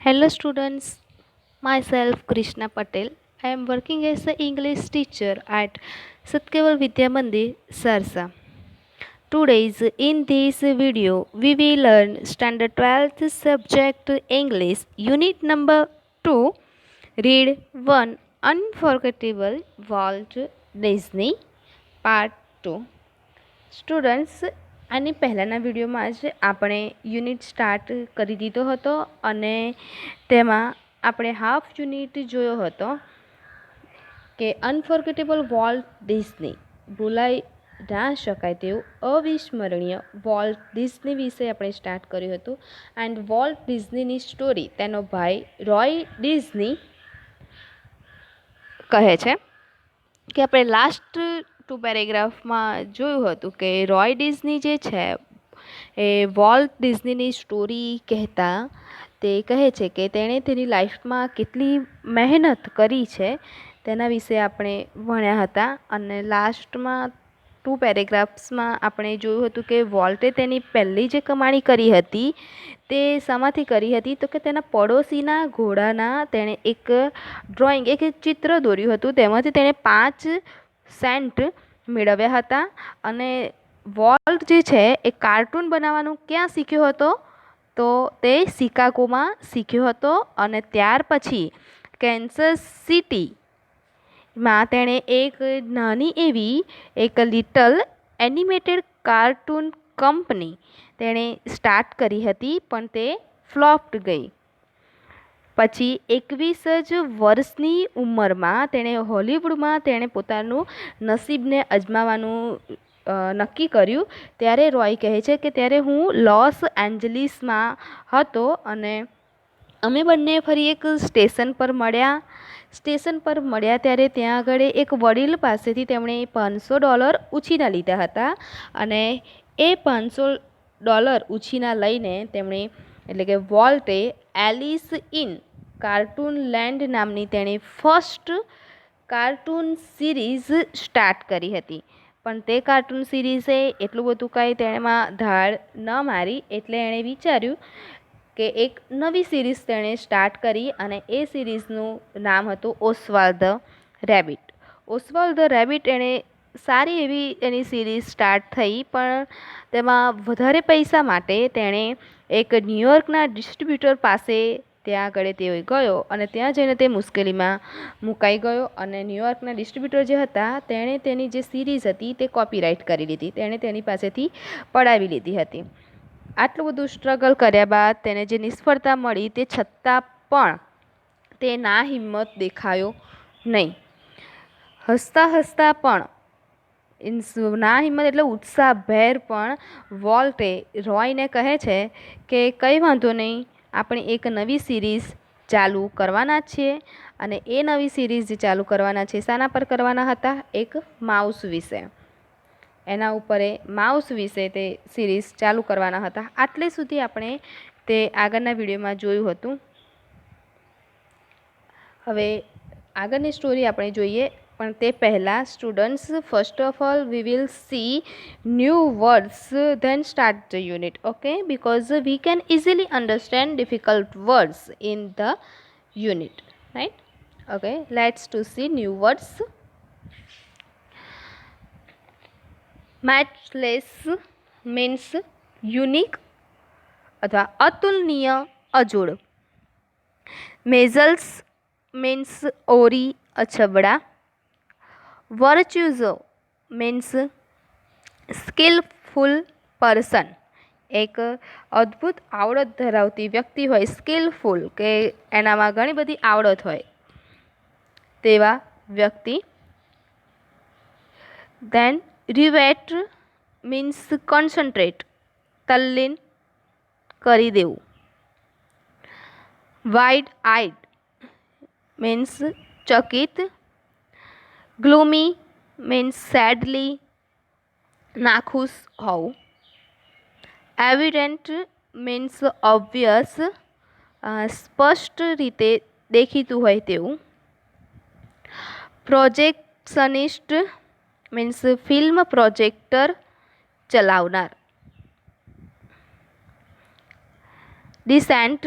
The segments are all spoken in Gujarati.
Hello students, myself Krishna Patel. I am working as an English teacher at Satkeval Vidya Mandir, Sarsa. Today's in this video we will learn standard 12th subject English unit number 2 read 1 unforgettable Walt Disney part 2. Students આની પહેલાંના વિડીયોમાં જ આપણે યુનિટ સ્ટાર્ટ કરી દીધો હતો અને તેમાં આપણે હાફ યુનિટ જોયો હતો કે અનફોર્ગેટેબલ વોલ્ટ ડિઝની ભૂલાઈ ના શકાય તેવું અવિસ્મરણીય વોલ્ટ ડિઝની વિશે આપણે સ્ટાર્ટ કર્યું હતું એન્ડ વોલ્ટ ડિઝનીની સ્ટોરી તેનો ભાઈ રોય ડિઝની કહે છે કે આપણે લાસ્ટ 2 પેરેગ્રાફમાં જોયું હતું કે રોય ડિઝની જે છે એ વોલ્ટ ડિઝનીની સ્ટોરી કહેતા તે કહે છે કે તેણે તેની લાઈફમાં કેટલી મહેનત કરી છે તેના વિશે આપણે ભણ્યા હતા અને લાસ્ટમાં 2 પેરેગ્રાફ્સમાં આપણે જોયું હતું કે વોલ્ટે તેની પહેલી જે કમાણી કરી હતી તે શામાંથી કરી હતી તો કે તેના પડોશીના ઘોડાના તેણે એક ડ્રોઈંગ એક ચિત્ર દોર્યું હતું તેમાંથી તેણે 5 સેન્ટ મેળવ્યા હતા અને વોલ્ટ જે છે એ કાર્ટૂન બનાવવાનું ક્યાં શીખ્યો હતો તો તે શિકાગોમાં શીખ્યો હતો અને ત્યાર પછી કેન્સસ સિટીમાં તેણે એક નાની એવી એક લિટલ એનિમેટેડ કાર્ટૂન કંપની તેણે સ્ટાર્ટ કરી હતી પણ તે ફ્લોપ્ડ ગઈ. પછી 21 જ વર્ષની ઉંમરમાં તેણે હોલિવૂડમાં તેણે પોતાનું નસીબને અજમાવવાનું નક્કી કર્યું. ત્યારે રોય કહે છે કે ત્યારે હું લોસ એન્જલિસમાં હતો અને અમે બંને ફરી એક સ્ટેશન પર મળ્યા ત્યારે ત્યાં આગળ એક વડીલ પાસેથી તેમણે $500 ઉછીના લીધા હતા અને એ $500 ઉછીના લઈને તેમણે એટલે કે વોલ્ટે એલિસ ઇન કાર્ટૂન લેન્ડ નામની તેણે ફર્સ્ટ કાર્ટૂન સિરીઝ સ્ટાર્ટ કરી હતી. પણ તે કાર્ટૂન સિરીઝે એટલું બધું કાંઈ તેમાં ધાડ ન મારી એટલે એણે વિચાર્યું કે એક નવી સિરીઝ તેણે સ્ટાર્ટ કરી અને એ સિરીઝનું નામ હતું ઓસ્વાલ્ડ ધ રેબિટ. ઓસ્વાલ્ડ ધ રેબિટ એણે સારી એવી એની સિરીઝ સ્ટાર્ટ થઈ પણ તેમાં વધારે પૈસા માટે તેણે એક ન્યૂયોર્કના ડિસ્ટ્રીબ્યુટર પાસે ત્યાં આગળ તે ગયો અને ત્યાં જઈને તે મુશ્કેલીમાં મુકાઈ ગયો અને ન્યૂયોર્કના ડિસ્ટ્રીબ્યુટર જે હતા તેણે તેની જે સિરીઝ હતી તે કોપીરાઇટ કરી લીધી, તેણે તેની પાસેથી પડાવી લીધી હતી. આટલું બધું સ્ટ્રગલ કર્યા બાદ તેને જે નિષ્ફળતા મળી તે છતાં પણ તે ના હિંમત દેખાયો નહીં. હસતા હસતા પણ ના હિંમત એટલે ઉત્સાહભેર પણ વોલ્ટે રોયને કહે છે કે કંઈ વાંધો નહીં, આપણે એક નવી સિરીઝ ચાલુ કરવાના છીએ અને એ નવી સિરીઝ જે ચાલુ કરવાના છે શાના પર કરવાના હતા? એક માઉસ વિશે. એના ઉપર માઉસ વિશે તે સિરીઝ ચાલુ કરવાના હતા. આટલે સુધી આપણે તે આગળના વિડીયોમાં જોયું હતું. હવે આગળની સ્ટોરી આપણે જોઈએ પણ તે પહેલાં students first of all we will see new words then start the unit. Okay, because we can easily understand difficult words in the unit, right? Okay, let's to see new words. Matchless means unique અથવા અતુલનીય, અજોડ. મેઝલ્સ મીન્સ ઓરી, અછબડા. વર્ચ્યુઝો મીન્સ સ્કિલફુલ પર્સન, એક અદ્ભુત આવડત ધરાવતી વ્યક્તિ હોય, સ્કિલફુલ કે એનામાં ઘણી બધી આવડત હોય તેવા વ્યક્તિ. ધેન રિવેટ મીન્સ કોન્સન્ટ્રેટ, તલ્લીન કરી દેવું. વાઇડ આઇડ મીન્સ ચકિત. ગ્લુમી મીન્સ સેડલી, નાખુશ હોવું. એવિડન્ટ મીન્સ ઓબ્વિયસ, સ્પષ્ટ રીતે દેખીતું હોય તેવું. પ્રોજેક્શનિસ્ટ મીન્સ ફિલ્મ પ્રોજેક્ટર ચલાવનાર. ડિસેન્ટ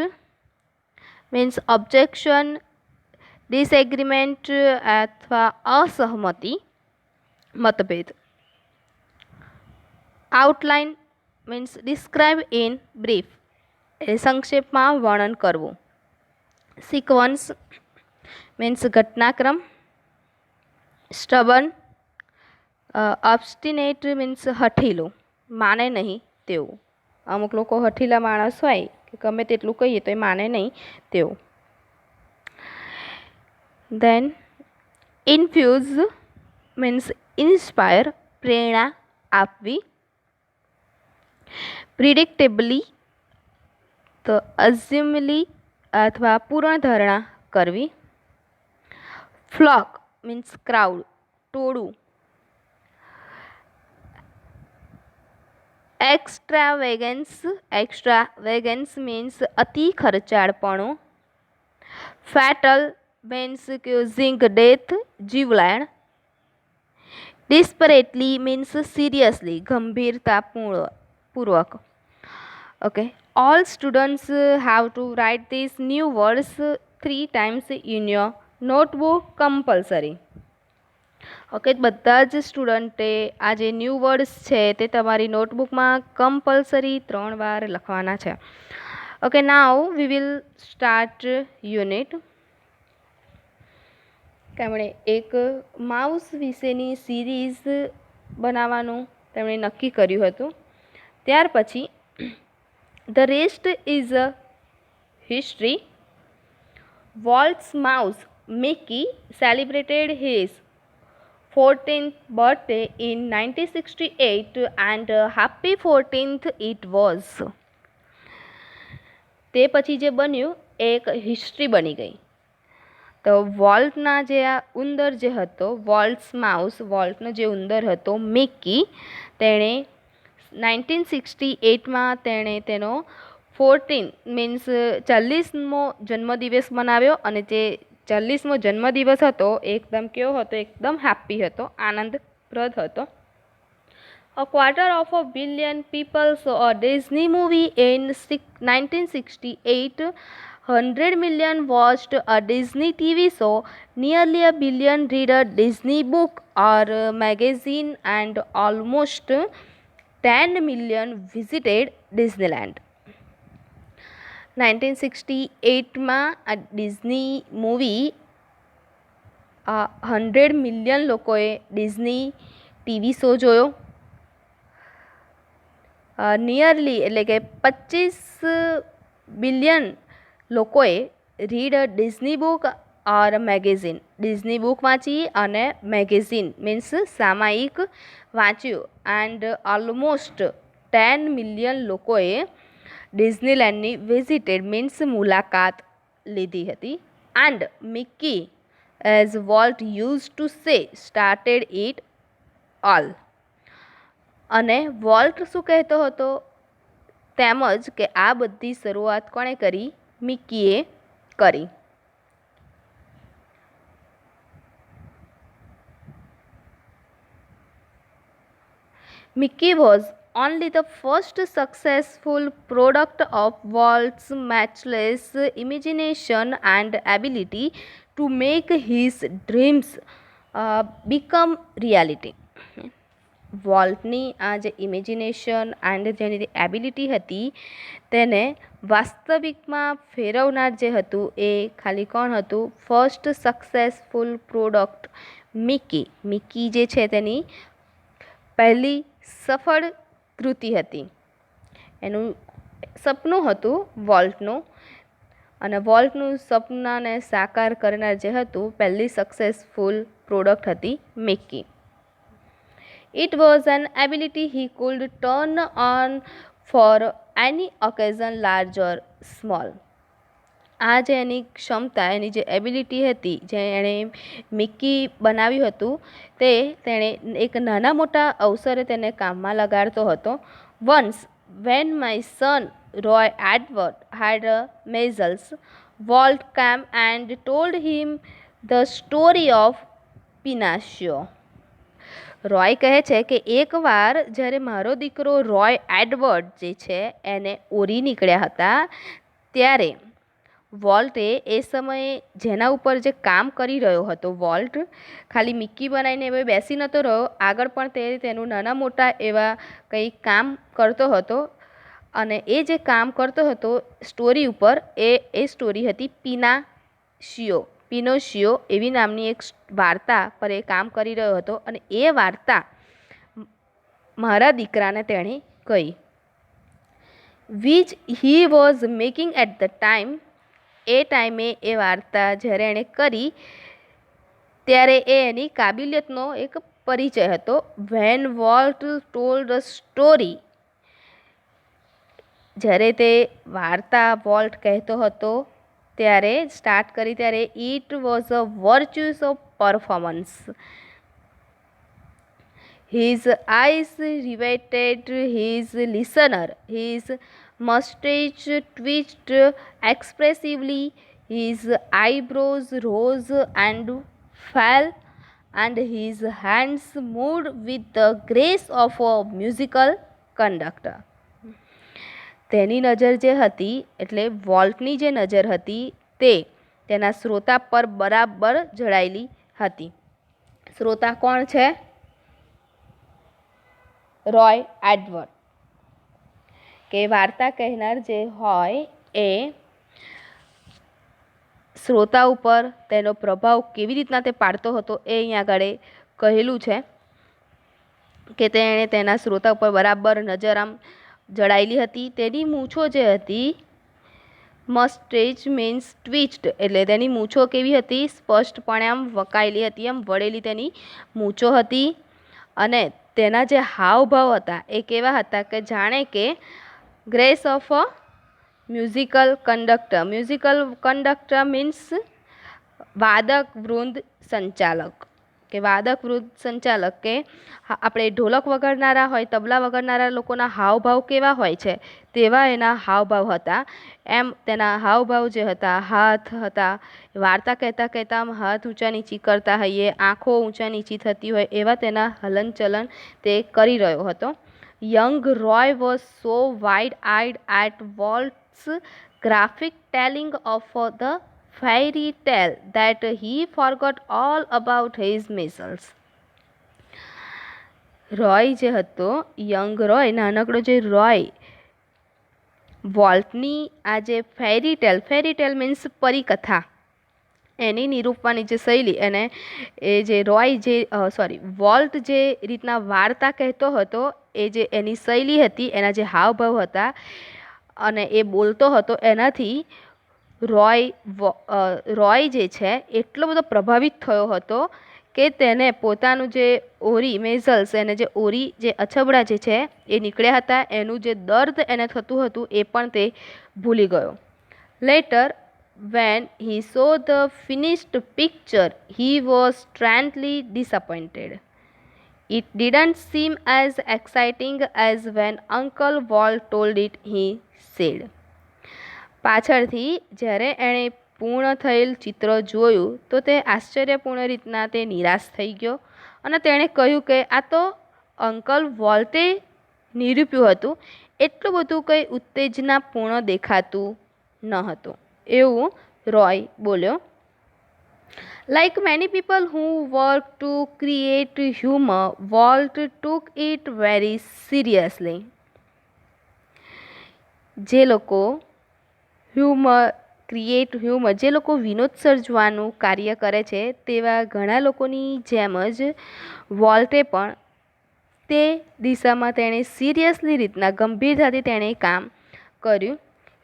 મીન્સ ઓબ્જેક્શન, ડિસએગ્રીમેન્ટ અથવા અસહમતિ, મતભેદ. Outline means describe in brief, એ સંક્ષેપમાં વર્ણન કરવું. સિક્વન્સ મીન્સ ઘટનાક્રમ. સ્ટબન, ઓબ્સ્ટિનેટ મીન્સ હઠીલું, માને નહીં તેવું. અમુક લોકો હઠીલા માણસ હોય કે ગમે તેટલું કહીએ તો એ માને નહીં તેવું. દેન ઇન્ફ્યુઝ મીન્સ ઇન્સ્પાયર, પ્રેરણા આપવી. પ્રિડિક્ટેબલી તો અઝ્યુમલી અથવા પૂર્ણ ધારણા કરવી. ફ્લોક મીન્સ ક્રાઉડ, ટોળું. એક્સ્ટ્રાવેગન્સ મીન્સ અતિ ખર્ચાળપણું. ફેટલ મીન્સ ક્યુઝિંગ ડેથ, જીવલેણ. ડિસ્પરેટલી મીન્સ સિરિયસલી, ગંભીરતાપૂર્વક. Okay, all students have to write these new words 3 times in your notebook compulsory. Okay, બધા જ સ્ટુડન્ટે આ જે ન્યૂ વર્ડ્સ છે તે તમારી નોટબુકમાં કમ્પલસરી 3 વાર લખવાના છે. Okay, now we will start unit. તેમણે એક માઉસ વિશેની સિરીઝ બનાવવાનું તેમણે નક્કી કર્યું હતું. ત્યાર પછી the rest is a history. Walt's mouse Mickey celebrated his 14th birthday in 1968 and happy 14th it was. તે પછી જે બન્યું એ એક હિસ્ટ્રી બની ગઈ. તો વોલ્ટના જે આ ઉંદર જે હતો, વોલ્ટ's mouse, વોલ્ટનો જે ઉંદર હતો મિકી, તેણે 1968માં તેણે તેનો 14 મીન્સ 40મો જન્મદિવસ મનાવ્યો. અને જે 40મો જન્મદિવસ હતો એકદમ કેવો હતો? એકદમ હેપી હતો, આનંદપ્રદ હતો. A quarter of a billion people saw a Disney movie in 1968. 100 million watched a Disney TV show. Nearly a billion read a Disney book or magazine, and almost 10 million visited Disneyland. 1968માં આ ડિઝની મૂવી 100 મિલિયન લોકોએ ડિઝની ટીવી શો જોયો. નિયરલી એટલે કે 25 બિલિયન લોકોએ read a Disney book or magazine, Disney book વાંચી અને મેગેઝિન મીન્સ સામાયિક વાંચ્યું. એન્ડ ઓલમોસ્ટ 10 મિલિયન લોકોએ ડિઝનીલેન્ડની વિઝિટેડ મીન્સ મુલાકાત લીધી હતી. And Mickey as volt use to say started it all. અને વોલ્ટ શું કહેતો હતો? તેમજ કે આ બધી શરૂઆત કોણે કરી? મિકીએ કરી. Mickey was only the first successful product of Walt's matchless imagination and ability to make his dreams become reality. વોલ્ટની આ જે ઇમેજિનેશન એન્ડ જેની એબિલિટી હતી તેને વાસ્તવિકમાં ફેરવનાર જે હતું એ ખાલી કોણ હતું? First successful product Mickey. Mickey જે છે તેની પહેલી સફળ કૃતિ હતી. એનું સપનું હતું વોલ્ટનું, અને વોલ્ટનું સપનાને સાકાર કરનાર જે હતું પહેલી સક્સેસફુલ પ્રોડક્ટ હતી Mickey. It was an ability he could turn on for any occasion, large or small. આ જે એની ક્ષમતા, એની જે એબિલિટી હતી, જે એણે મિકી બનાવ્યું હતું તે તેણે એક નાના મોટા અવસરે તેને કામમાં લગાડતો હતો. Once when my son Roy Edward had measles, Walt came and told him the story of Pinocchio. Roy કહે છે કે એકવાર જ્યારે મારો દીકરો રોય એડવર્ડ જે છે એને ઓરી નીકળ્યા હતા ત્યારે વોલ્ટે એ સમયે જેના ઉપર જે કામ કરી રહ્યો હતો, વોલ્ટ ખાલી મિક્કી બનાવીને હવે બેસી નહોતો રહ્યો, આગળ પણ તે તેનું નાના મોટા એવા કંઈ કામ કરતો હતો. અને એ જે કામ કરતો હતો સ્ટોરી ઉપર, એ સ્ટોરી હતી પિનોશિયો એવી નામની એક વાર્તા પર એ કામ કરી રહ્યો હતો. અને એ વાર્તા મારા દીકરાને તેણે કહી, which he was making at the time. એ ટાઈમે એ વાર્તા જ્યારે એણે કરી ત્યારે એ એની કાબિલિયતનો એક પરિચય હતો. When Walt told the story, જ્યારે તે વાર્તા વોલ્ટ કહેતો હતો ત્યારે સ્ટાર્ટ કરી ત્યારે it was a virtuous of performance. His eyes riveted his listener, his mustache twitched expressively, his eyebrows rose and fell, and his hands moved with the grace of a musical conductor. તેની નજર જે હતી, એટલે વોલ્ટની જે નજર હતી તે તેના શ્રોતા પર બરાબર જડાયેલી હતી. શ્રોતા કોણ છે? રોય એડવર્ડ. કે વાર્તા કહેનાર જે હોય એ શ્રોતા ઉપર તેનો પ્રભાવ કેવી રીતના તે પાડતો હતો એ અહીંયા આગળ કહેલું છે કે તેણે તેના શ્રોતા ઉપર બરાબર નજર આમ જડાયેલી હતી. તેની મૂછો જે હતી, મસ્ટેચ મીન્સ ટ્વિસ્ટ, એટલે તેની મૂછો કેવી હતી? સ્પષ્ટપણે આમ વકાયેલી હતી, આમ વળેલી તેની મૂછો હતી. અને તેના જે હાવભાવ હતા એ કેવા હતા કે જાણે કે grace of a musical conductor. Musical conductor means વાદક વૃંદ સંચાલક. કે વાદક વૃંદ સંચાલક કે આપણે ઢોલક વગાડનારા હોય, તબલા વગાડનારા લોકોના હાવભાવ કેવા હોય છે તેવા એના હાવભાવ હતા. એમ તેના હાવભાવ જે હતા, હાથ હતા, વાર્તા કહેતા કહેતા આમ હાથ ઊંચા નીચી કરતા હોઈએ, આંખો ઊંચા નીચી થતી હોય એવા તેના હલનચલન તે કરી રહ્યો હતો. Young Roy was so wide eyed at Walt's graphic telling of the fairy tale that he forgot all about his measles. Roy જે હતો, યંગ રોય, નાનકડો જે રોય, વોલ્ટની આ જે ફેરી ટેલ મીન્સ પરિકથા, એની નિરૂપવાની જે શૈલી, અને એ જે રોય જે વોલ્ટ જે રીતના વાર્તા કહેતો હતો એ જે એની શૈલી હતી, એના જે હાવભાવ હતા અને એ બોલતો હતો, એનાથી રોય જે છે એટલો બધો પ્રભાવિત થયો હતો કે તેને પોતાનું જે મેઝલ્સ, એને જે જે અછબડા જે છે એ નીકળ્યા હતા, એનું જે દર્દ એને થતું હતું એ પણ તે ભૂલી ગયો. Letter when he saw the finished picture, he was strangely disappointed. It didn't seem as exciting as when Uncle Walt told it, he said. પાછળથી જ્યારે એણે પૂર્ણ થયેલ ચિત્ર જોયું તો તે આશ્ચર્યપૂર્ણ રીતના તે નિરાશ થઈ ગયો અને તેણે કહ્યું કે આ તો અંકલ વોલ્ટે નિરૂપ્યું હતું, એટલું બધું કંઈ ઉત્તેજનાપૂર્ણ દેખાતું ન હતું એવું રોય બોલ્યો. Like many people who work to create humor, Walt took it very seriously. જે લોકો જે લોકો વિનોદ સર્જવાનું કાર્ય કરે છે તેવા ઘણા લોકોની જેમ જ વોલ્ટે પણ તે દિશામાં તેણે સિરિયસલી રીતના, ગંભીરતાથી તેણે કામ કર્યું.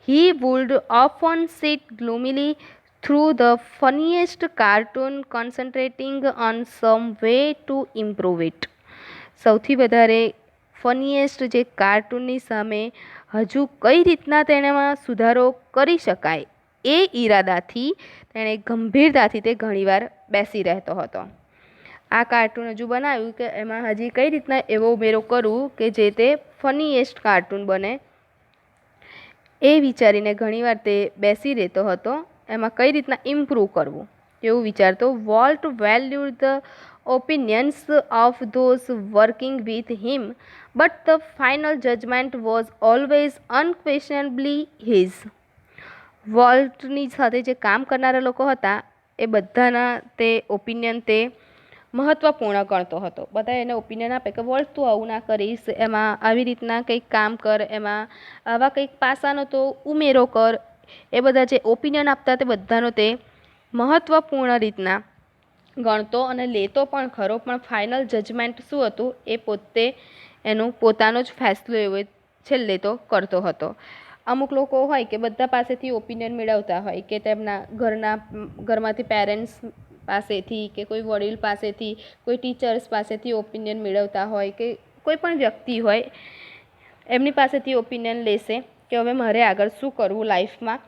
He would often sit gloomily through the funniest cartoon, concentrating on some way to improve it. સૌથી વધારે ફનીએસ્ટ જે કાર્ટૂનની સામે હજુ કઈ રીતના તેનામાં સુધારો કરી શકાય એ ઈરાદાથી તેણે ગંભીરતાથી તે ઘણીવાર બેસી રહેતો હતો. આ કાર્ટૂન હજુ બનાવ્યું કે એમાં હજી કઈ રીતના એવો ઉમેરો કરું કે જે તે ફનીએસ્ટ કાર્ટૂન બને એ વિચારીને ઘણીવાર તે બેસી રહેતો હતો. એમાં કઈ રીતના ઇમ્પ્રૂવ કરવું એવું વિચારતો. Volt valued the opinions of those working with him, but the final judgment was always unquestionably his. વોલ્ટની સાથે જે કામ કરનારા લોકો હતા એ બધાના તે ઓપિનિયન તે મહત્ત્વપૂર્ણ ગણતો હતો. બધા એને ઓપિનિયન આપે કે વોલ્ટ તું આવું ના કરીશ, એમાં આવી રીતના કંઈક કામ કર, એમાં આવા કંઈક પાસાનો તો ઉમેરો કર. એ બધા જે ઓપિનિયન આપતા તે બધાનો તે મહત્ત્વપૂર્ણ રીતના ગણતો અને લેતો પણ ખરો, પણ ફાઇનલ જજમેન્ટ શું હતું એ પોતે એનું પોતાનો જ ફેસલો એવો છેલ્લે તો કરતો હતો. અમુક લોકો હોય કે બધા પાસેથી ઓપિનિયન મેળવતા હોય કે તેમના ઘરમાંથી પેરેન્ટ્સ પાસેથી કે કોઈ વડીલ પાસેથી, કોઈ ટીચર્સ પાસેથી ઓપિનિયન મેળવતા હોય કે કોઈ પણ વ્યક્તિ હોય એમની પાસેથી ઓપિનિયન લેશે કે હવે મારે આગળ શું કરવું લાઈફમાં,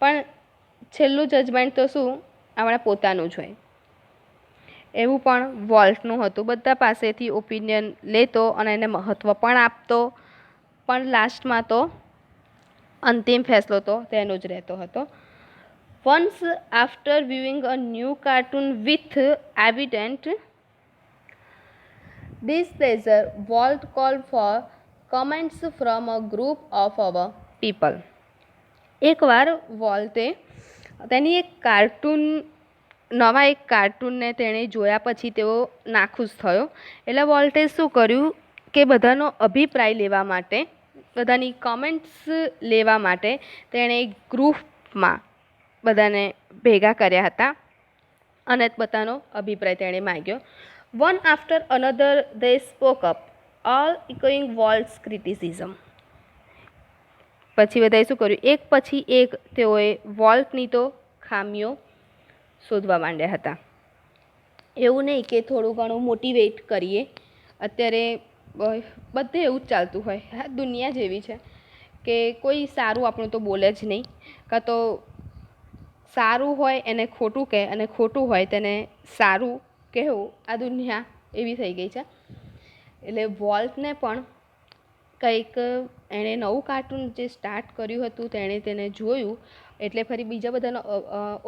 પણ છેલ્લું જજમેન્ટ તો શું આપણા પોતાનું જ હોય. એવું પણ વોલ્ટનું હતું. બધા પાસેથી ઓપિનિયન લેતો અને એને મહત્ત્વ પણ આપતો, પણ લાસ્ટમાં તો અંતિમ ફેસલો તો તેનો જ રહેતો હતો. Once after viewing a new cartoon with evident displeasure, Walt called for comments from a group of our people. એકવાર વોલ્ટે તેની નવા એક કાર્ટૂનને તેણે જોયા પછી તેઓ નાખુશ થયો. એટલે વોલ્ટે શું કર્યું કે બધાનો અભિપ્રાય લેવા માટે, બધાની કમેન્ટ્સ લેવા માટે તેણે એક ગ્રુપમાં બધાને ભેગા કર્યા હતા અને બધાનો અભિપ્રાય તેણે માગ્યો. One after another they spoke up, all echoing Walt's criticism. પછી બધાએ શું કર્યું, એક પછી એક તેઓએ વોલ્ટની તો ખામીઓ શોધવા માંડ્યા હતા. એવું નહીં કે થોડું ઘણું મોટિવેટ કરીએ, અત્યારે બધે એવું જ ચાલતું હોય. હા, દુનિયા જેવી છે કે કોઈ સારું આપણું તો બોલે જ નહીં, કાં તો સારું હોય એને ખોટું કહે અને ખોટું હોય તેને સારું કહેવું. આ દુનિયા એવી થઈ ગઈ છે. એટલે વોલ્ટને પણ કંઈક એણે નવું કાર્ટૂન જે સ્ટાર્ટ કર્યું હતું તેણે તેને જોયું એટલે ફરી બીજા બધાનો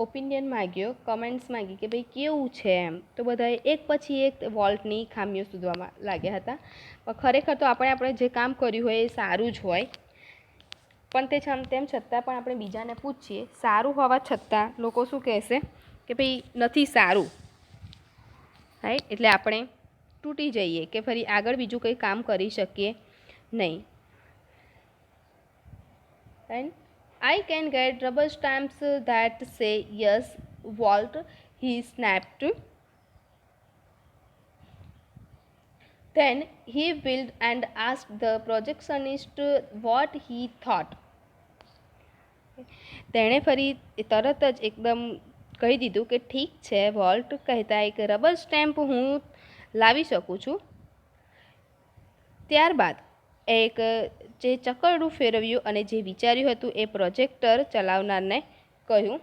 ઓપિનિયન માગ્યો, કમેન્ટ્સ માગી કે ભાઈ કેવું છે એમ. તો બધાએ એક પછી એક વોલ્ટની ખામીઓ શોધવામાં લાગ્યા હતા. પણ ખરેખર તો આપણે જે કામ કર્યું હોય એ સારું જ હોય, પણ તેમ છતાં પણ આપણે બીજાને પૂછીએ, સારું હોવા છતાં લોકો શું કહેશે કે ભાઈ નથી સારું, રાઈટ. એટલે આપણે તૂટી જઈએ કે ફરી આગળ બીજું કંઈ કામ કરી શકીએ નહીં. And I can get rubber stamps that say yes, Walt, he snapped. Then he wheeled and asked the projectionist what he thought. તેણે ફરી તરત જ એકદમ કહી દીધું કે ઠીક છે વોલ્ટ, કહેતા એક રબર સ્ટેમ્પ હું લાવી શકું છું. ત્યારબાદ એક જે ચકરડું ફેરવ્યું અને જે વિચાર્યું હતું એ પ્રોજેક્ટર ચલાવનારને કહ્યું.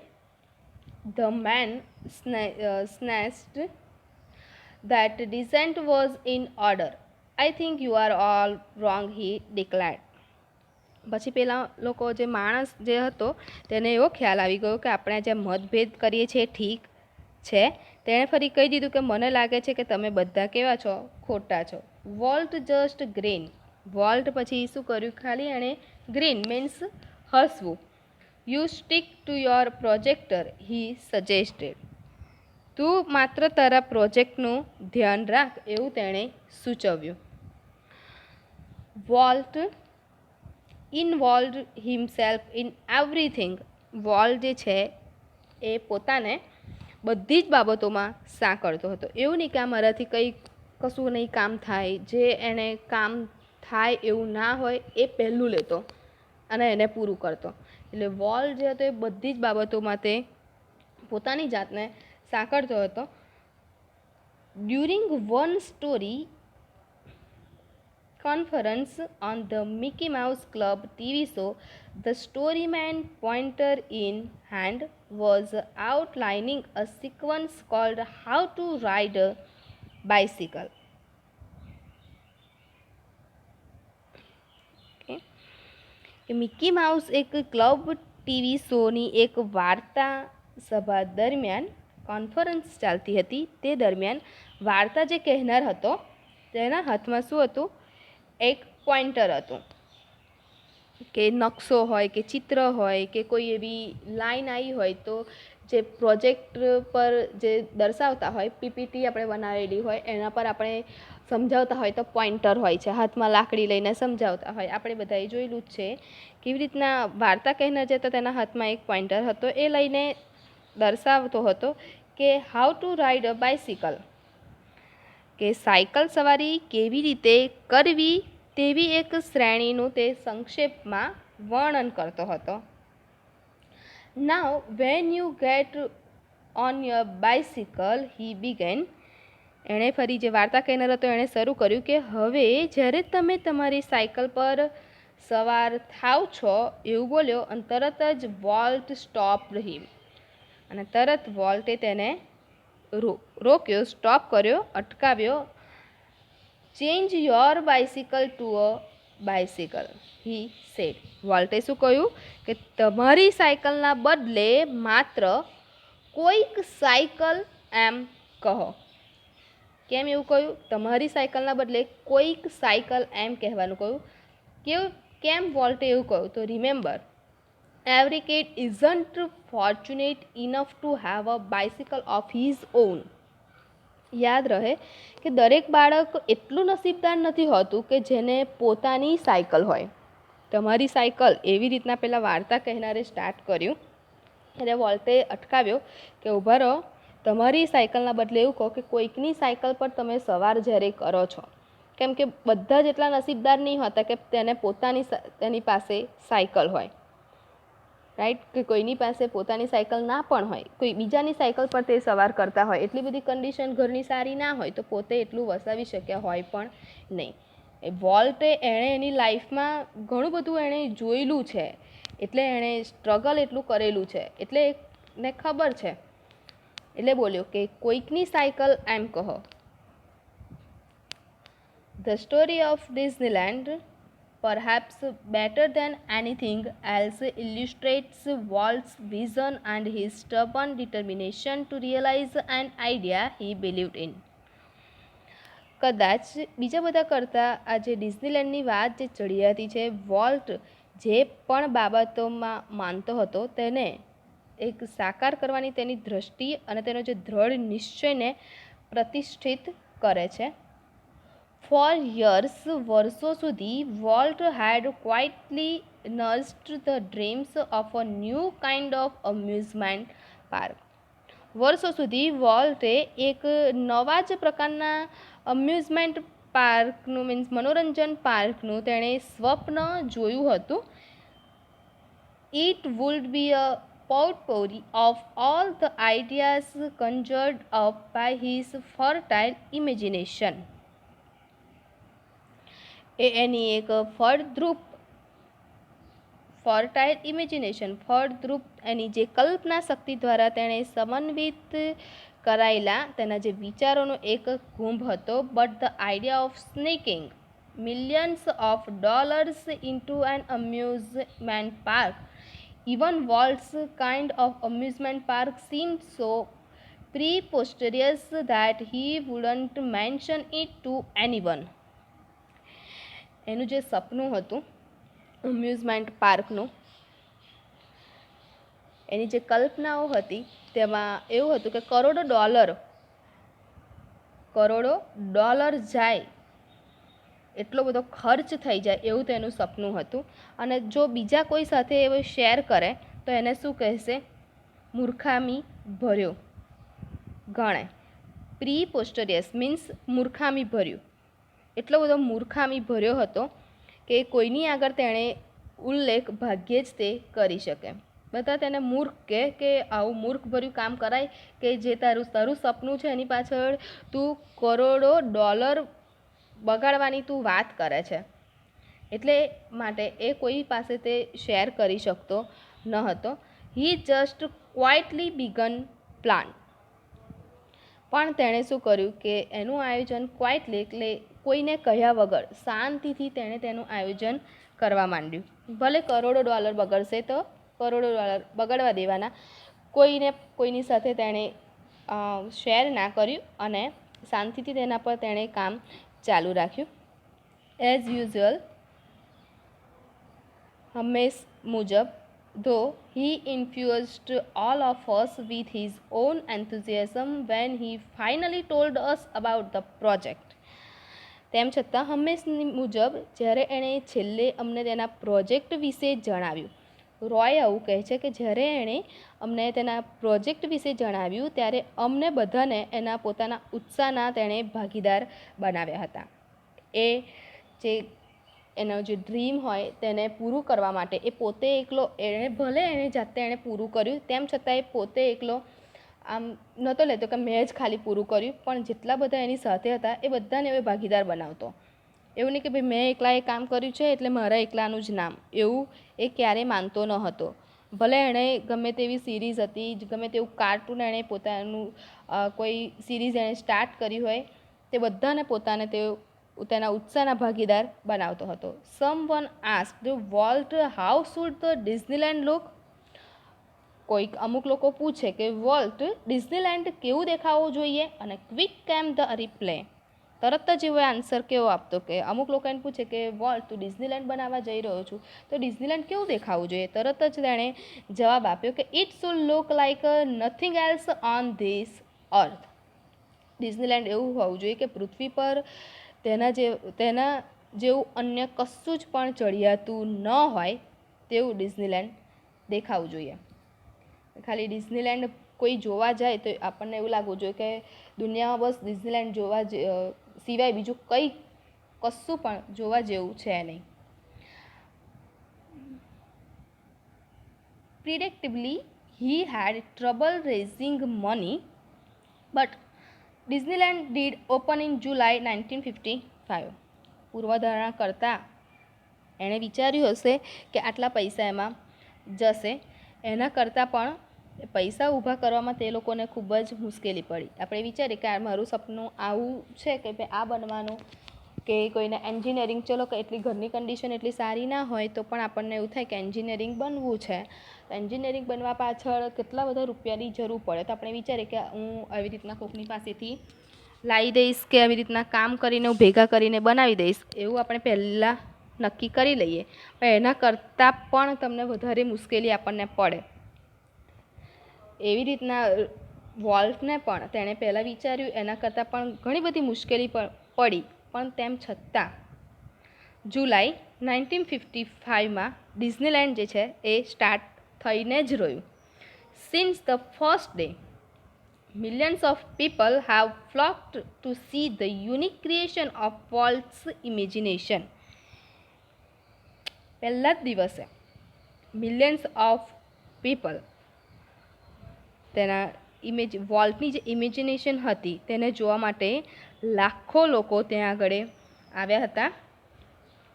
The man sensed that dissent was in order. I think you are all wrong, he declared. પછી પેલા લોકો જે માણસ જે હતો તેને એવો ખ્યાલ આવી ગયો કે આપણે જે મતભેદ કરીએ છીએ ઠીક છે. તેણે ફરી કહી દીધું કે મને લાગે છે કે તમે બધા કેવા છો, ખોટા છો. Volt just green. વોલ્ટ પછી શું કર્યું, ખાલી એણે ગ્રીન મીન્સ હસવું. You stick to your projector, he suggested. તું માત્ર તારા પ્રોજેક્ટનું ધ્યાન રાખ એવું તેણે સૂચવ્યું. Volt involved himself in everything. Volt જે છે એ પોતાને બધી જ બાબતોમાં સાંકળતો હતો. એવું નહીં કે આ મારાથી કંઈ કશું નહીં કામ થાય, જે એને કામ થાય એવું ના હોય એ પહેલું લેતો અને એને પૂરું કરતો. એટલે વોલ્ટ જે હતો એ બધી જ બાબતોમાં તે પોતાની જાતને સાંકળતો હતો. During one story conference on the Mickey Mouse Club TV show, the storyman, pointer in hand, was outlining a sequence called How to Ride a Bicycle. Mickey mouse એક ક્લબ ટીવી શોની એક વાર્તા સભા દરમિયાન કોન્ફરન્સ ચાલતી હતી. તે દરમિયાન વાર્તા જે કહેનાર હતો તેના હાથમાં શું હતું, એક પોઈન્ટર હતું. કે નકશો હોય કે ચિત્ર હોય કે કોઈ એવી લાઈન આવી હોય તો જે પ્રોજેક્ટ પર જે દર્શાવતા હોય પીપીટી આપણે બનાવેલી હોય એના પર આપણે સમજાવતા હોય તો પોઈન્ટર હોય છે, હાથમાં લાકડી લઈને સમજાવતા હોય. આપણે બધાએ જોયેલું જ છે કેવી રીતના વાર્તા કહેનાર છે તો તેના હાથમાં એક પોઈન્ટર હતો, એ લઈને દર્શાવતો હતો કે how to ride a bicycle, કે સાયકલ સવારી કેવી રીતે કરવી તેવી એક શ્રેણીનું તે સંક્ષેપમાં વર્ણન કરતો હતો. Now when you get on your bicycle he began, એણે ફરી જે વાર્તા કહેનાર હતો એણે શરૂ કર્યું કે હવે જ્યારે તમે તમારી સાયકલ પર સવાર થાવ છો એવું બોલ્યો, અને તરત જ વોલ્ટ સ્ટોપ રહી, અને તરત વોલ્ટે તેને રોક્યો, સ્ટોપ કર્યો, અટકાવ્યો. Change your bicycle to a bicycle he said, વોલ્ટે શું કહ્યું કે તમારી સાયકલના બદલે માત્ર કોઈક સાયકલ એમ કહો. કેમ એવું કહ્યું? તમારી સાયકલના બદલે કોઈક સાયકલ એમ કહેવાનું કહ્યું. કેમ વોલ્ટે એવું કહ્યું? તો remember, every kid isn't fortunate enough to have a bicycle of his own. યાદ રહે કે દરેક બાળક એટલું નસીબદાર નથી હોતું કે જેને પોતાની સાયકલ હોય. તમારી સાયકલ, એવી રીતના પહેલાં વાર્તા કહેનારે સ્ટાર્ટ કર્યું. એટલે વોલ્ટે અટકાવ્યો કે ઊભા રહો, તમારી સાયકલના બદલે એવું કહો કે કોઈકની સાયકલ પર તમે સવાર જ્યારે કરો છો, કેમ કે બધા જ એટલા નસીબદાર નહીં હોતા કે તેને તેની પાસે સાયકલ હોય, રાઈટ, કે કોઈની પાસે પોતાની સાયકલ ના પણ હોય, કોઈ બીજાની સાયકલ પર તે સવાર કરતા હોય, એટલી બધી કન્ડિશન ઘરની સારી ના હોય તો પોતે એટલું વસાવી શક્યા હોય પણ નહીં. વોલ્ટે એણે એની લાઈફમાં ઘણું બધું એણે જોયેલું છે, એટલે એણે સ્ટ્રગલ એટલું કરેલું છે, એટલે એને ખબર છે, એટલે બોલ્યો કે કોઈકની સાયકલ એમ કહો. The story of Disneyland, perhaps better than anything else, illustrates Walt's vision and his stubborn determination to realize an idea he believed in. કદાચ બીજા બધા કરતાં આજે ડિઝનીલેન્ડની વાત જે ચડિયાતી છે, વોલ્ટ જે પણ બાબતોમાં માનતો હતો તેને એક સાકાર કરવાની તેની દ્રષ્ટિ અને તેનો જે દ્રઢ નિશ્ચયને પ્રતિષ્ઠિત કરે છે. For years, વર્ષો સુધી, Walt had quietly nursed the dreams of a new kind of amusement park. વર્ષો સુધી વોલ્ટે એક નવા જ પ્રકારના અમ્યુઝમેન્ટ પાર્કનું મીન્સ મનોરંજન પાર્કનું તેણે સ્વપ્ન જોયું હતું. It would be a potpourri of all the ideas conjured up by his fertile imagination. એની એક ફળદ્રુપ એની જે કલ્પના શક્તિ દ્વારા તેણે સમન્વિત કરાયેલા તેના જે વિચારોનો એક કુંભ હતો. But the idea of snaking millions of dollars into an amusement park, even Walt's kind of amusement park, seemed so preposterous that he wouldn't mention it to anyone. એનું જે સપનું હતું અમ્યુઝમેન્ટ પાર્કનું, એની જે કલ્પનાઓ હતી તેમાં એવું હતું કે કરોડો ડોલર જાય, એટલો બધો ખર્ચ થઈ જાય એવું તેનું સપનું હતું. અને જો બીજા કોઈ સાથે એવો શેર કરે તો એને શું કહેશે? મૂર્ખામી ભર્યો ગણે. પ્રીપોસ્ટરિયસ મીન્સ મૂર્ખામી ભર્યું, એટલો બધો મૂર્ખામી ભર્યો હતો કે કોઈની આગળ તેણે ઉલ્લેખ ભાગ્યે જ તે કરી શકે. બધા તેને મૂર્ખ કે આવું મૂર્ખભર્યું કામ કરાય કે જે તારું સપનું છે એની પાછળ તું કરોડો ડોલર બગાડવાની તું વાત કરે છે. એટલે માટે એ કોઈ પાસે તે શેર કરી શકતો ન હતો. હી જસ્ટ ક્વાઇટલી બિગન પ્લાન, પણ તેણે શું કર્યું કે એનું આયોજન ક્વાઇટલી એટલે કોઈને કહ્યા વગર શાંતિથી તેણે તેનું આયોજન કરવા માંડ્યું. ભલે કરોડો ડોલર બગડશે તો કરોડો ડોલર બગાડવા દેવાના, કોઈની સાથે તેણે શેર ના કર્યું અને શાંતિથી તેના પર તેણે કામ ચાલુ રાખ્યું. એઝ યુઝ્યુઅલ હંમેશ મુજબ, though he infused all of us with his own enthusiasm when he finally told us about the project. તેમ છતાં હંમેશની મુજબ જ્યારે એણે છેલ્લે અમને તેના પ્રોજેક્ટ વિશે જણાવ્યું, રોય આવું કહે છે કે જ્યારે એણે અમને તેના પ્રોજેક્ટ વિશે જણાવ્યું ત્યારે અમને બધાને એના પોતાના ઉત્સાહના તેણે ભાગીદાર બનાવ્યા હતા. એ જે એનો જે ડ્રીમ હોય તેને પૂરું કરવા માટે એ પોતે એકલો, ભલે એણે જાતે એણે પૂરું કર્યું તેમ છતાં એ પોતે એકલો આમ નહોતો લેતો કે મેં જ ખાલી પૂરું કર્યું, પણ જેટલા બધા એની સાથે હતા એ બધાને એ ભાગીદાર બનાવતો. એવું નહીં કે ભાઈ મેં એકલાએ કામ કર્યું છે એટલે મારા એકલાનું જ નામ, એવું એ ક્યારેય માનતો ન હતો. ભલે એણે ગમે તેવી સિરીઝ હતી, ગમે તેવું કાર્ટૂન એણે પોતાનું કોઈ સિરીઝ એણે સ્ટાર્ટ કરી હોય, તે બધાને પોતાને તેના ઉત્સાહના ભાગીદાર બનાવતો હતો. Someone asked volt how should the Disneyland look. કોઈક અમુક લોકો પૂછે કે વોલ્ટ ડિઝનીલેન્ડ કેવું દેખાવું જોઈએ, અને ક્વિક કેમ ધ રિપ્લે. તરત જ એવો આન્સર કેવો આપતો કે અમુક લોકો એને પૂછે કે વોલ્ટ તું ડિઝનીલેન્ડ બનાવવા જઈ રહ્યો છું તો ડિઝનીલેન્ડ કેવું દેખાવું જોઈએ, તરત જ તેણે જવાબ આપ્યો કે it should look like nothing else on this earth. Disneyland એવું હોવું જોઈએ કે પૃથ્વી પર તેના જેવું અન્ય કશું જ પણ ચડિયાતું ન હોય તેવું ડિઝનીલેન્ડ દેખાવું જોઈએ. ખાલી ડિઝનીલેન્ડ કોઈ જોવા જાય તો આપણને એવું લાગવું જોઈએ કે દુનિયામાં બસ ડિઝનીલેન્ડ જોવા સિવાય બીજું કંઈ કશું પણ જોવા જેવું છે નહીં. Predictably, he had trouble raising money, but Disneyland did open in July 1955. પૂર્વધારણા કરતાં એણે વિચાર્યું હશે કે આટલા પૈસા એમાં જશે, એના કરતાં પણ પૈસા ઊભા કરવામાં તે લોકોને ખૂબ જ મુશ્કેલી પડી. આપણે વિચારીએ કે આ મારું સપનું આવું છે કે ભાઈ આ બનવાનું, કે કોઈને એન્જિનિયરિંગ, ચલો કે એટલી ઘરની કન્ડિશન એટલી સારી ના હોય તો પણ આપણને એવું થાય કે એન્જિનિયરિંગ બનવું છે, તો એન્જિનિયરિંગ બનવા પાછળ કેટલા બધા રૂપિયાની જરૂર પડે. તો આપણે વિચારીએ કે હું આવી રીતના કોકની પાસેથી લાવી દઈશ કે આવી રીતના કામ કરીને હું ભેગા કરીને બનાવી દઈશ, એવું આપણે પહેલાં નક્કી કરી લઈએ, પણ એના કરતાં પણ તમને વધારે મુશ્કેલી આપણને પડે. એવી રીતના વોલ્ટને પણ તેણે પહેલાં વિચાર્યું, એના કરતાં પણ ઘણી બધી મુશ્કેલી પડી, પણ તેમ છતાં જુલાઈ 1955માં ડિઝનીલેન્ડ જે છે એ સ્ટાર્ટ થઈને જ રહ્યું. Since the first day millions of people have flocked to see the unique creation of Walt's imagination. પહેલા જ દિવસે મિલિયન્સ ઓફ પીપલ તેના વોલ્ટની જે ઇમેજિનેશન હતી તેને જોવા માટે લાખો લોકો ત્યાં આગળ આવ્યા હતા.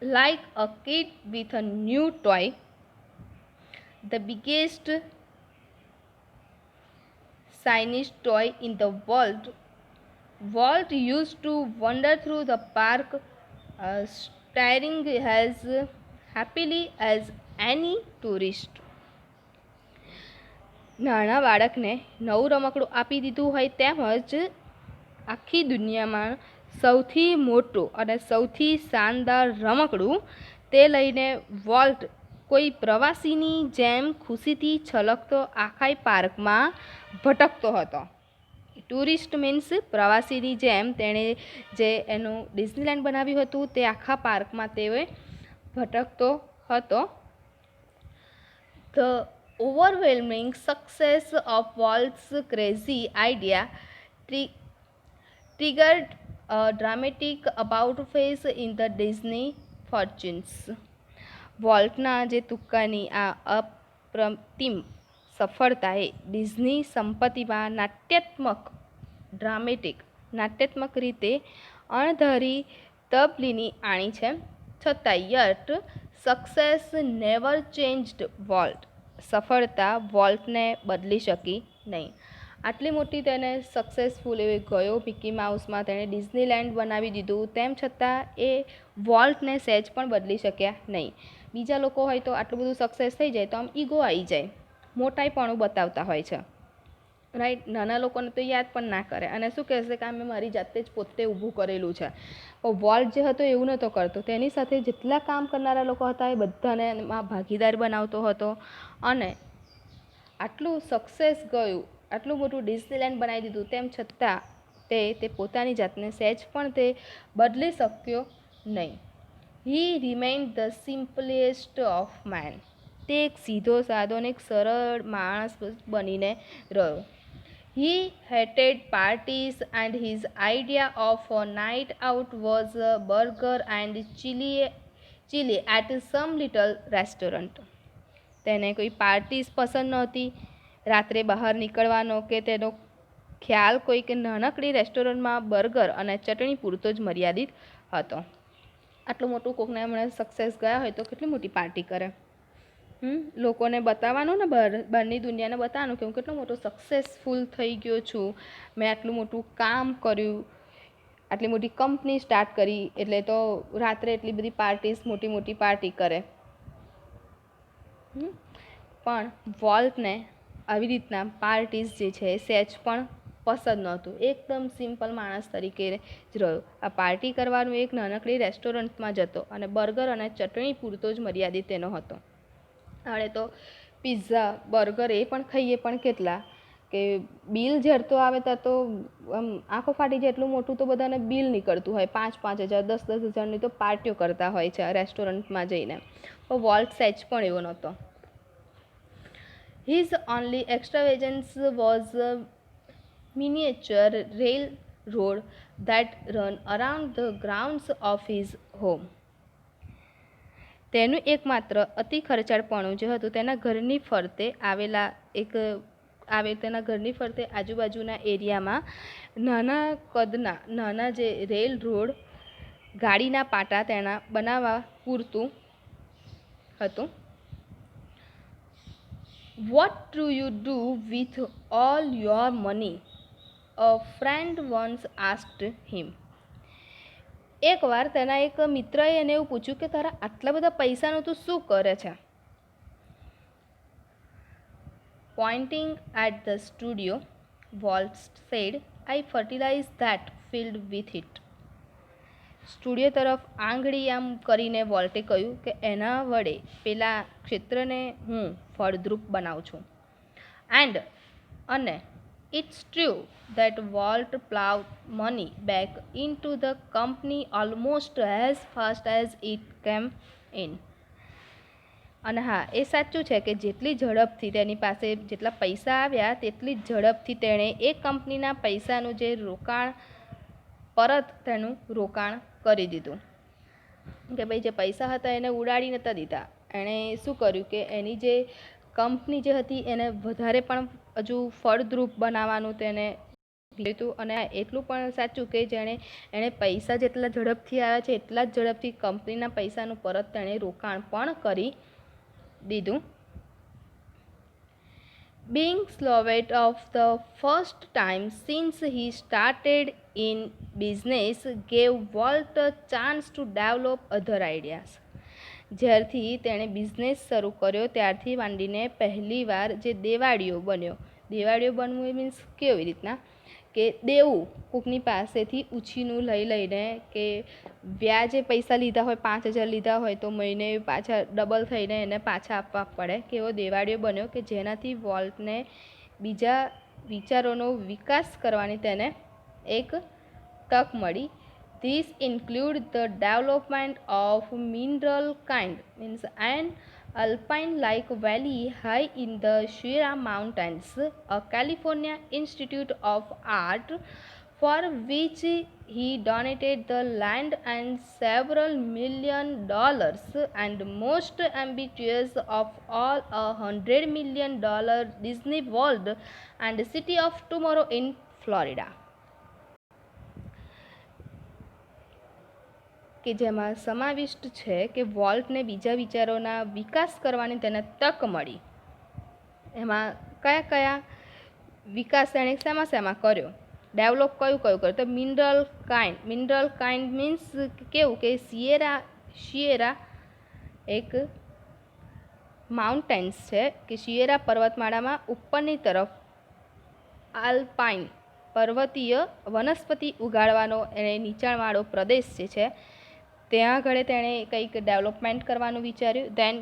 Like a kid with a new toy, the biggest shiniest toy in the world, Walt used to wander through the park, staring as happily as any tourist. નાના બાળકને નવું રમકડું આપી દીધું હોય તેમજ આખી દુનિયામાં સૌથી મોટું અને સૌથી શાનદાર રમકડું તે લઈને વોલ્ટ કોઈ પ્રવાસીની જેમ ખુશીથી છલકતો આખા પાર્કમાં ભટકતો હતો. ટુરિસ્ટ મીન્સ પ્રવાસીની જેમ તેણે જે એનું ડિઝનીલેન્ડ બનાવ્યું હતું તે આખા પાર્કમાં તેઓ ભટકતો હતો. The overwhelming success of Walt's crazy idea triggered a dramatic about-face in the Disney fortunes. વોલ્ટના જે તુક્કાની આ અપ્રતિમ સફળતાએ ડિઝની સંપત્તિમાં નાટ્યાત્મક રીતે અણધારી તબદીલી આણી છે. છતાં yet success never changed volt. સફળતા વોલ્ટને બદલી શકી નહીં. આટલી મોટી તેને સક્સેસફુલ એવી ગયો મિકી માઉસમાં તેણે ડિઝનીલેન્ડ બનાવી દીધું, તેમ છતાં એ વોલ્ટને સહેજ પણ બદલી શક્યા નહીં. બીજા લોકો હોય તો આટલું બધું સક્સેસ થઈ જાય તો આમ ઈગો આવી જાય, મોટાઈપણું બતાવતા હોય છે. રાઈટ. નાના લોકોને તો યાદ પણ ના કરે અને શું કહેશે કે મેં મારી જાતે જ પોતે ઊભું કરેલું છે. વોલ્ટ જે હતો એવું નહોતો કરતો, તેની સાથે જેટલા કામ કરનારા લોકો હતા એ બધાને એમાં ભાગીદાર બનાવતો હતો અને આટલું સક્સેસ ગયું, આટલું મોટું ડિઝનીલેન્ડ બનાવી દીધું, તેમ છતાં તે પોતાની જાતને સહેજ પણ તે બદલી શક્યો નહીં. હી રિમેઇન્ડ ધ સિમ્પલેસ્ટ ઓફ મેન. તે એક સીધો સાદો અને એક સરળ માણસ બનીને રહ્યો. He hated parties and his idea of a night out was a burger and chili at some little restaurant. તેને કોઈ પાર્ટીસ પસંદ નહોતી, રાત્રે બહાર નીકળવાનો કે તેનો ખ્યાલ કોઈ કે નાનકડી રેસ્ટોરન્ટમાં બર્ગર અને ચટણી પૂરતો જ મર્યાદિત હતો. આટલું મોટું કોકને હમણાં સક્સેસ ગયા હોય તો કેટલી મોટી પાર્ટી કરે. લોકોને બતાવવાનું ને બહારની દુનિયાને બતાવવાનું કે હું કેટલો મોટો સક્સેસફુલ થઈ ગયો છું, મેં આટલું મોટું કામ કર્યું, આટલી મોટી કંપની સ્ટાર્ટ કરી, એટલે તો રાત્રે એટલી બધી પાર્ટીસ, મોટી મોટી પાર્ટી કરે. પણ વોલ્ટને આવી રીતના પાર્ટીસ જે છે સહેજ પણ પસંદ નહોતું. એકદમ સિમ્પલ માણસ તરીકે જ રહ્યો. આ પાર્ટી કરવાનું એક નાનકડી રેસ્ટોરન્ટમાં જતો અને બર્ગર અને ચટણી પૂરતો જ મર્યાદિત તેનો હતો. હવે તો પિઝા, બર્ગર એ પણ ખાઈએ પણ કેટલા કે બિલ ઝડતો આવે ત્યાં તો આમ આંખો ફાટી જાય એટલું મોટું તો બધાને બિલ નીકળતું હોય. 5,000, 10,000, 10,000ની તો પાર્ટીઓ કરતા હોય છે આ રેસ્ટોરન્ટમાં જઈને. પણ વોલ્ટ સહેજ પણ એવો નહોતો. His only extravagance was a miniature railroad that ran around the grounds of his home. તેનું એકમાત્ર અતિ ખર્ચાળપણું જે હતું તેના ઘરની ફરતે તેના ઘરની ફરતે આજુબાજુના એરિયામાં નાના કદના નાના જે રેલ રોડ ગાડીના પાટા તેના બનાવવા પૂરતું હતું. What do you do with all your money? A friend once asked him. એકવાર તેના એક મિત્રએ એને એવું પૂછ્યું કે તારા આટલા બધા પૈસાનું તું શું કરે છે? Pointing at the studio, Walt said, I fertilize that field with it. Studio તરફ આંગળી આમ કરીને વોલ્ટે કહ્યું કે એના વડે પેલા ક્ષેત્રને હું ફળદ્રુપ બનાવું છું. અને it's true that Walt plowed money back into the company almost as fast as it came in. અને હા, એ સાચું છે કે જેટલી ઝડપથી તેની પાસે જેટલા પૈસા આવ્યા તેટલી જ ઝડપથી તેણે એ કંપનીના પૈસાનું જે રોકાણ પરત તેનું રોકાણ કરી દીધું. કે ભાઈ જે પૈસા હતા એને ઉડાડી નહોતા દીધા. એણે શું કર્યું કે એની જે કંપની જે હતી એને વધારે પણ હજુ ફળદ્રુપ બનાવવાનું તેને લીધું. અને એટલું પણ સાચું કે એણે પૈસા જેટલા ઝડપથી આવ્યા છે એટલા જ ઝડપથી કંપનીના પૈસાનું પરત તેણે રોકાણ પણ કરી દીધું. Being Slovak of the first time since he started in business gave Walt a chance to develop other ideas. જ્યારથી તેણે બિઝનેસ શરૂ કર્યો ત્યારથી માંડીને પહેલીવાર જે દેવાળીઓ બનવું એ મીન્સ કેવી રીતના કે દેવું કોકની પાસેથી ઉછીનું લઈને કે વ્યાજે પૈસા લીધા હોય, 5,000 લીધા હોય તો મહિને પાછા ડબલ થઈને એને પાછા આપવા પડે કે એવો દેવાળીઓ બન્યો કે જેનાથી વોલ્ટને બીજા વિચારોનો વિકાસ કરવાની તેને એક તક મળી. These include the development of mineral kind means an alpine-like valley high in the Sierra Mountains, a California Institute of Art for which he donated the land and several $1 million, and most ambitious of all, $100 million Disney World and City of Tomorrow in Florida. કે જેમાં સમાવિષ્ટ છે કે વોલ્ટને બીજા વિચારોના વિકાસ કરવાની તેને તક મળી. એમાં કયા કયા વિકાસ તેણે શેમાં કર્યો, ડેવલપ કયું કર્યું તો મિનરલ કાઇન્ડ મીન્સ કેવું કે શિયેરા એક માઉન્ટેન્સ છે કે શિયેરા પર્વતમાળામાં ઉપરની તરફ આલ્પાઇન પર્વતીય વનસ્પતિ ઉગાડવાનો એણે નીચાણવાળો પ્રદેશ જે છે ત્યાં આગળ તેણે કંઈક ડેવલપમેન્ટ કરવાનું વિચાર્યું. દેન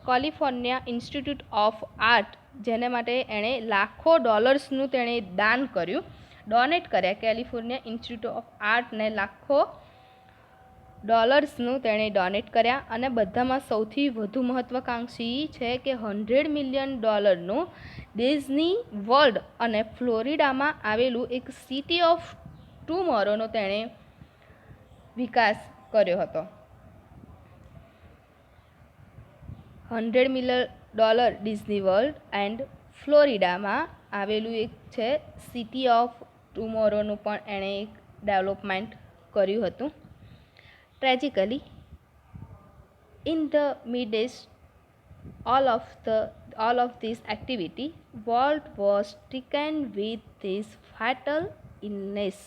કેલિફોર્નિયા ઇન્સ્ટિટ્યૂટ ઓફ આર્ટ, જેને માટે એણે લાખો ડોલર્સનું તેણે દાન કર્યું, ડોનેટ કર્યા. કેલિફોર્નિયા ઇન્સ્ટિટ્યૂટ ઓફ આર્ટને લાખો ડોલર્સનું તેણે ડોનેટ કર્યા. અને બધામાં સૌથી વધુ મહત્વાકાંક્ષી છે કે $100 મિલિયન ડિઝની વર્લ્ડ અને ફ્લોરિડામાં આવેલું એક સિટી ઓફ ટુમોરોનો તેણે વિકાસ કર્યો હતો. $100 મિલિયન ડિઝની વર્લ્ડ એન્ડ ફ્લોરિડામાં આવેલું એક છે સિટી ઓફ ટુમોરોનું પણ એણે એક ડેવલપમેન્ટ કર્યું હતું. ટ્રેજિકલી in the midst all of this activity, Walt was stricken with this fatal illness.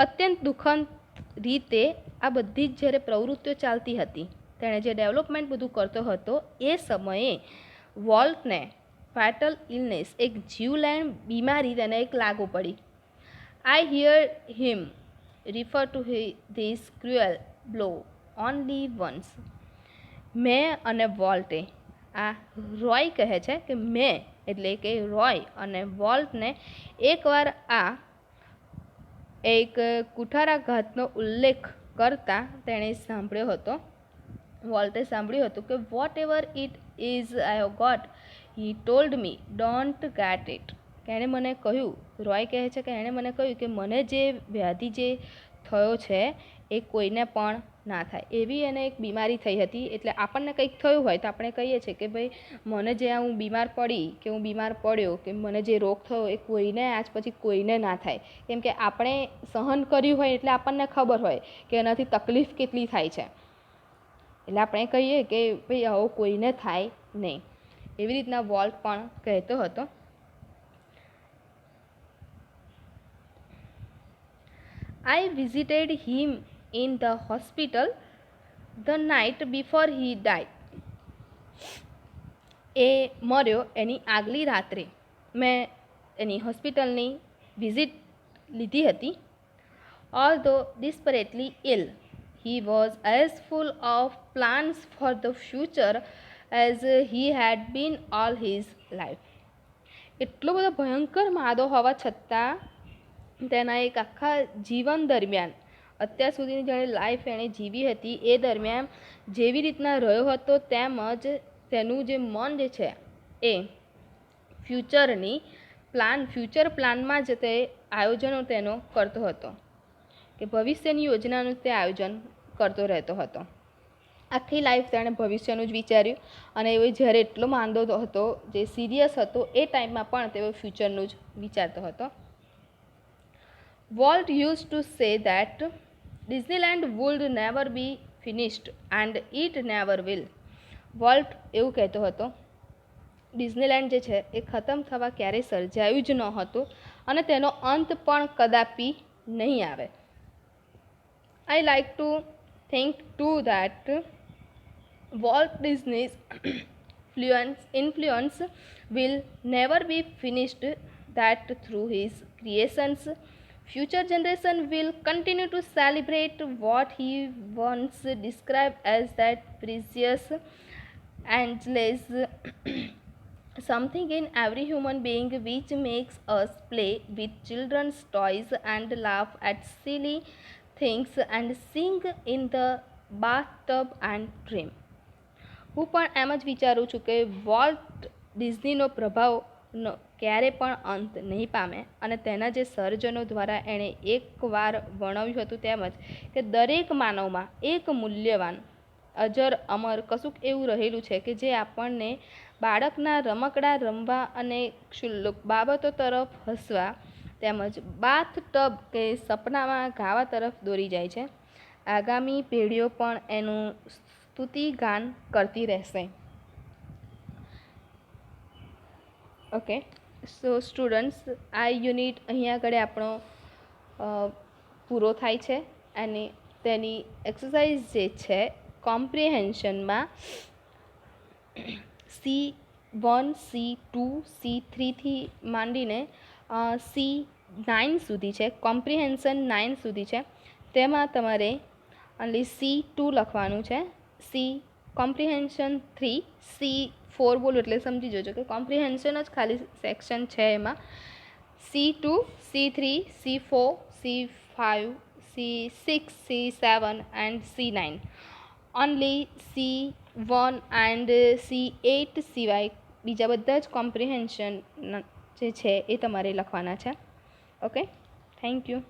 અત્યંત દુઃખદ રીતે આ બધી જ જ્યારે પ્રવૃત્તિઓ ચાલતી હતી, તેણે જે ડેવલપમેન્ટ બધું કરતો હતો, એ સમયે વોલ્ટને ફેટલ ઇલનેસ, એક જીવલેણ બીમારી તેને એક લાગુ પડી. I hear him refer to this cruel blow only once. મેં અને વોલ્ટે, આ રોય કહે છે કે મેં એટલે કે રોય અને વોલ્ટને એકવાર આ એક કુઠારાઘાતનો ઉલ્લેખ કરતા તેણે સાંભળ્યો હતો. વોલ્ટે સાંભળ્યું હતું કે whatever it is I have got he told me don't get it. એણે મને કહ્યું, રોય કહે છે કે એણે મને કહ્યું કે મને જે વ્યાધિ જે થયો છે એ કોઈને પણ ના થાય. એવી એને એક બીમારી થઈ હતી. એટલે આપણને કંઈક થયું હોય તો આપણે કહીએ છીએ કે ભાઈ મને જે હું બીમાર પડી કે હું બીમાર પડ્યો કે મને જે રોગ થયો એ કોઈને આજ પછી કોઈને ના થાય. કેમ કે આપણે સહન કર્યું હોય એટલે આપણને ખબર હોય કે એનાથી તકલીફ કેટલી થાય છે. એટલે આપણે કહીએ કે ભાઈ આવું કોઈને થાય નહીં. એવી રીતના વોલ્ટ પણ કહેતો હતો. I visited him in the hospital the night before he died. એ મર્યો એની આગલી રાત્રે મેં એની હોસ્પિટલની વિઝિટ લીધી હતી. Although desperately ill, he was as full of plans for the future as he had been all his life. એટલો બધો ભયંકર માદો હોવા છતાં તેના એક આખા જીવન દરમિયાન, અત્યાર સુધીની જેણે લાઈફ એણે જીવી હતી એ દરમિયાન જેવી રીતના રહ્યો હતો, તેમજ તેનું જે મન જે છે એ ફ્યુચર પ્લાનમાં જ તે આયોજનો તેનો કરતો હતો, કે ભવિષ્યની યોજનાનું તે આયોજન કરતો રહેતો હતો. આખી લાઈફ તેણે ભવિષ્યનું જ વિચાર્યું. અને એ જ્યારે એટલો માંદો હતો, જે સિરિયસ હતો, એ ટાઈમમાં પણ તેઓ ફ્યુચરનું જ વિચારતો હતો. Walt used to say that Disneyland would never be finished and it never will. Volt એવું કહેતો હતો, ડિઝનીલેન્ડ જે છે એ ખતમ થવા ક્યારેય સર્જાયું જ ન હતું અને તેનો અંત પણ કદાપી નહીં આવે. I like to think to that Walt Disney's influence will never be finished, that through his creations future generation will continue to celebrate what he once described as that precious endless something in every human being which makes us play with children's toys and laugh at silly things and sing in the bathtub and dream. હું પણ એમ જ વિચારું છું કે વોલ્ટ ડિઝનીનો પ્રભાવનો ક્યારે પણ અંત નહીં પામે. અને તેના જે સર્જનો દ્વારા એણે એકવાર વર્ણવ્યું હતું તેમજ કે દરેક માનવમાં એક મૂલ્યવાન અજર અમર કશુંક એવું રહેલું છે કે જે આપણને બાળકના રમકડા રમવા અને ક્ષુલ્લક બાબતો તરફ હસવા તેમજ બાથ ટબ કે સપનામાં ગાવા તરફ દોરી જાય છે. આગામી પેઢીઓ પણ એનું સ્તુતિગાન કરતી રહેશે. ઓકે, સો સ્ટુડન્ટ્સ, આ યુનિટ અહીંયા આગળ આપણો પૂરો થાય છે. અને તેની એક્સરસાઇઝ જે છે કોમ્પ્રિહેન્શનમાં C1, C2, C3થી માંડીને C9 સુધી છે, કોમ્પ્રિહેન્શન 9 સુધી છે, તેમાં તમારે ઓનલી C2 લખવાનું છે. સી કોમ્પ્રિહેન્શન 3, C4 બોલું એટલે સમજી જજો કે કોમ્પ્રિહેન્શન જ ખાલી સેક્શન છે એમાં. C2, C3, C4, C5, C6, C7 and C9. Only C1 and C8 સિવાય બીજા બધા જ કોમ્પ્રિહેન્શન જે છે એ તમારે લખવાના છે. Okay, thank you.